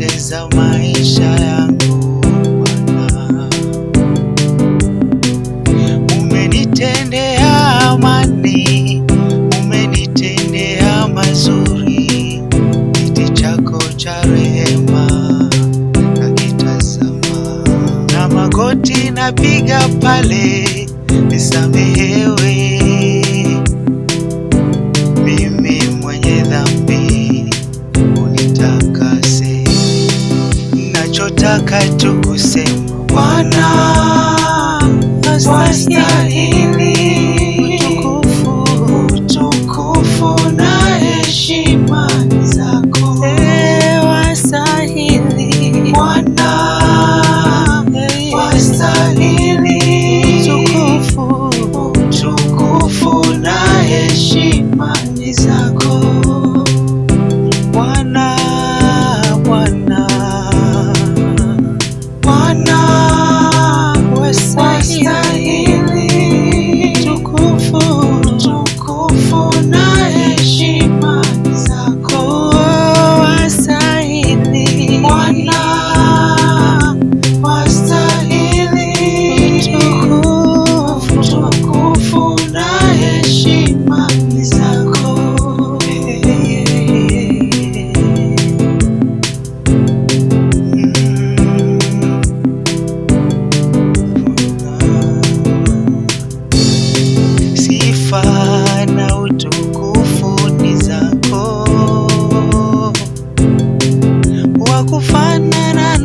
umetengeza maisha yangu Bwana, umenitendea amani, umenitendea mazuri, kiti chako cha rehema nakitazama, na magoti napiga pale, nisamehewe mimi mwenye dhambi, unitakase. Nachotaka tu kusema Bwana wastahili utukufu na heshima zako, wastahili Bwana, wastahili utukufu na heshima zako Bwana, Bwana, Bwana wastahili utukufu na heshima zako, wastahili Bwana, wastahili utukufu na heshima zako. Sifa na utukufu ni zako, wakufanana